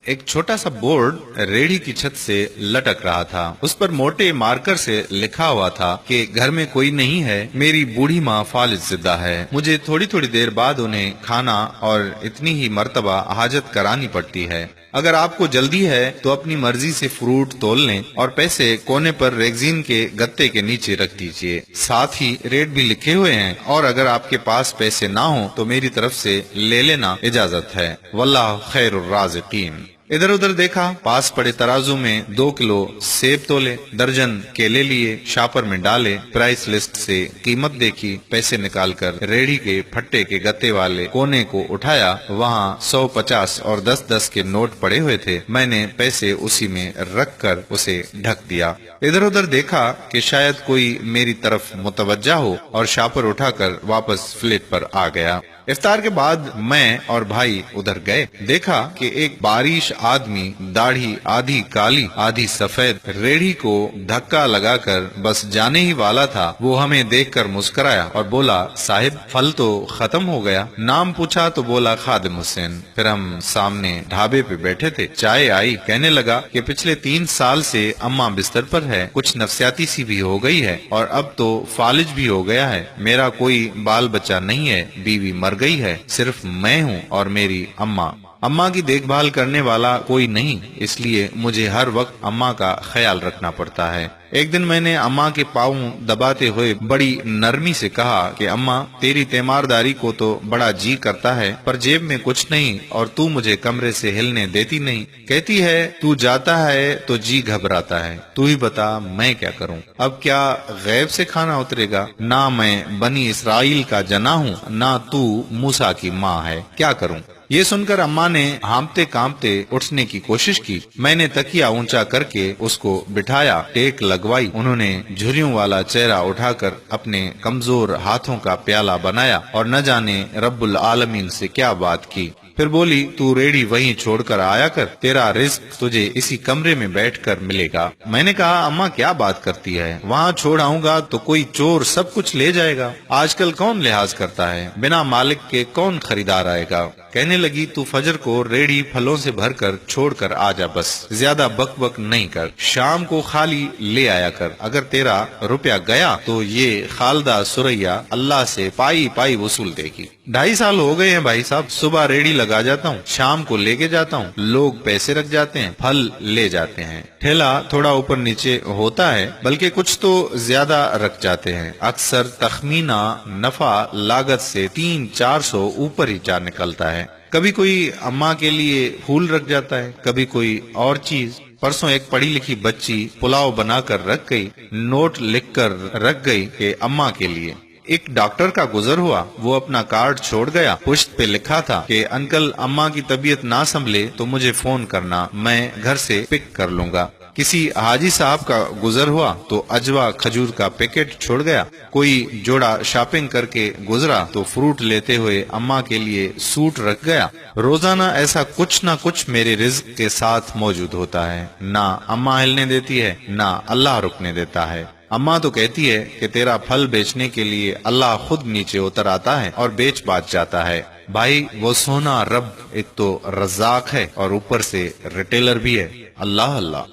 एक छोटा सा बोर्ड रेहड़ी की छत से लटक रहा था। उस पर मोटे मार्कर से लिखा हुआ था कि घर में कोई नहीं है, मेरी बूढ़ी माँ फालिज जिंदा है। मुझे थोड़ी थोड़ी देर बाद उन्हें खाना और इतनी ही मर्तबा हाजत करानी पड़ती है। अगर आपको जल्दी है तो अपनी मर्जी से फ्रूट तोल लें और पैसे कोने पर रेगजीन के गत्ते के नीचे रख दीजिए। साथ ही रेट भी लिखे हुए हैं, और अगर आपके पास पैसे ना हो तो मेरी तरफ से ले लेना इजाजत है। वल्लाह खैरुर राज़िकीन। इधर उधर देखा, पास पड़े तराजू में 2 किलो सेब तोले, दर्जन केले लिए, शापर में डाले, प्राइस लिस्ट से कीमत देखी, पैसे निकालकर रेहड़ी के फट्टे के गत्ते वाले कोने को उठाया। वहाँ 100, 50 और 10-10 के नोट पड़े हुए थे। मैंने पैसे उसी में रखकर उसे ढक दिया। इधर उधर देखा कि शायद कोई मेरी तरफ मुतवज्जा हो, और शापर उठाकर वापस फ्लेट पर आ गया। इफ्तार के बाद मैं और भाई उधर गए। देखा कि एक बारिश आदमी, दाढ़ी आधी काली आधी सफेद, रेहड़ी को धक्का लगाकर बस जाने ही वाला था। वो हमें देखकर मुस्कुराया और बोला, साहिब फल तो खत्म हो गया। नाम पूछा तो बोला खादिम हुसैन। फिर हम सामने ढाबे पे बैठे थे, चाय आई। कहने लगा कि पिछले 3 साल से अम्मा बिस्तर पर है, कुछ नफसियाती सी भी हो गई है, और अब तो फालिज भी हो गया है। मेरा कोई बाल बच्चा नहीं है, बीवी मर गई है, सिर्फ मैं हूँ और मेरी अम्मा। अम्मा की देखभाल करने वाला कोई नहीं, इसलिए मुझे हर वक्त अम्मा का ख्याल रखना पड़ता है। एक दिन मैंने अम्मा के पाँव दबाते हुए बड़ी नरमी से कहा कि अम्मा, तेरी तीमारदारी को तो बड़ा जी करता है, पर जेब में कुछ नहीं और तू मुझे कमरे से हिलने देती नहीं। कहती है तू जाता है तो जी घबराता है। तू ही बता मैं क्या करूं? अब क्या गैब से खाना उतरेगा? ना मैं बनी इसराइल का जना हूँ, ना तू मूसा की माँ है, क्या करूं? ये सुनकर अम्मा ने हांफते कांपते उठने की कोशिश की। मैंने तकिया ऊंचा करके उसको बिठाया, टेक लगवाई। उन्होंने झुर्रियों वाला चेहरा उठाकर अपने कमजोर हाथों का प्याला बनाया और न जाने रब्बुल आलमीन से क्या बात की। फिर बोली, तू रेहड़ी वहीं छोड़कर आया कर, तेरा रिस्क तुझे इसी कमरे में बैठकर मिलेगा। मैंने कहा, अम्मा क्या बात करती है? वहाँ छोड़ आऊंगा तो कोई चोर सब कुछ ले जाएगा। आजकल कौन लिहाज करता है? बिना मालिक के कौन खरीदार आएगा? कहने लगी, तू फजर को रेहड़ी फलों से भरकर छोड़कर आ जा, बस ज्यादा बक बक नहीं कर। शाम को खाली ले आया कर। अगर तेरा रुपया गया तो ये खालदा सुरैया अल्लाह से पाई पाई वसूल देगी। 2.5 साल हो गए हैं भाई साहब, सुबह रेहड़ी लगा जाता हूँ, शाम को लेके जाता हूँ। लोग पैसे रख जाते हैं, फल ले जाते हैं। ठेला थोड़ा ऊपर नीचे होता है, बल्कि कुछ तो ज्यादा रख जाते हैं। अक्सर तखमीना नफा लागत से 300-400 ऊपर ही जा निकलता है। कभी कोई अम्मा के लिए फूल रख जाता है, कभी कोई और चीज। परसों एक पढ़ी लिखी बच्ची पुलाव बनाकर रख गई, नोट लिखकर रख गई कि अम्मा के लिए। एक डॉक्टर का गुजर हुआ, वो अपना कार्ड छोड़ गया। पुश्त पे लिखा था कि अंकल अम्मा की तबीयत ना संभले तो मुझे फोन करना, मैं घर से पिक कर लूंगा। किसी हाजी साहब का गुजर हुआ तो अजवा खजूर का पैकेट छोड़ गया। कोई जोड़ा शॉपिंग करके गुजरा तो फ्रूट लेते हुए अम्मा के लिए सूट रख गया। रोजाना ऐसा कुछ ना कुछ मेरे रिज्क के साथ मौजूद होता है। ना अम्मा हिलने देती है, ना अल्लाह रुकने देता है। अम्मा तो कहती है कि तेरा फल बेचने के लिए अल्लाह खुद नीचे उतर आता है और बेच बाच जाता है। भाई वो सोना रब एक तो रज़ाक है और ऊपर से रिटेलर भी है। अल्लाह अल्लाह।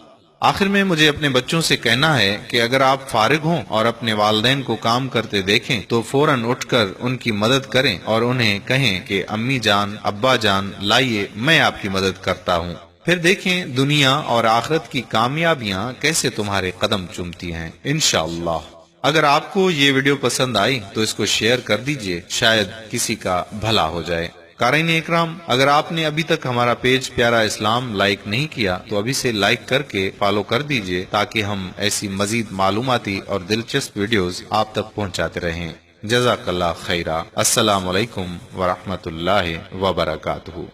आखिर में मुझे अपने बच्चों से कहना है कि अगर आप फारिग हों और अपने वालिदैन को काम करते देखें तो फौरन उठकर उनकी मदद करें और उन्हें कहें कि अम्मी जान, अब्बा जान, लाइए मैं आपकी मदद करता हूँ। फिर देखें दुनिया और आखिरत की कामयाबियां कैसे तुम्हारे कदम चूमती हैं, इंशाअल्लाह। अगर आपको ये वीडियो पसंद आई तो इसको शेयर कर दीजिए, शायद किसी का भला हो जाए। कारीन इकराम, अगर आपने अभी तक हमारा पेज प्यारा इस्लाम लाइक नहीं किया तो अभी से लाइक करके फॉलो कर दीजिए, ताकि हम ऐसी मजीद मालूमाती और दिलचस्प वीडियोस आप तक पहुंचाते रहें। जज़ाकल्लाह खैरा। अस्सलामु अलैकुम व रहमतुल्लाहि व बरकातुहू।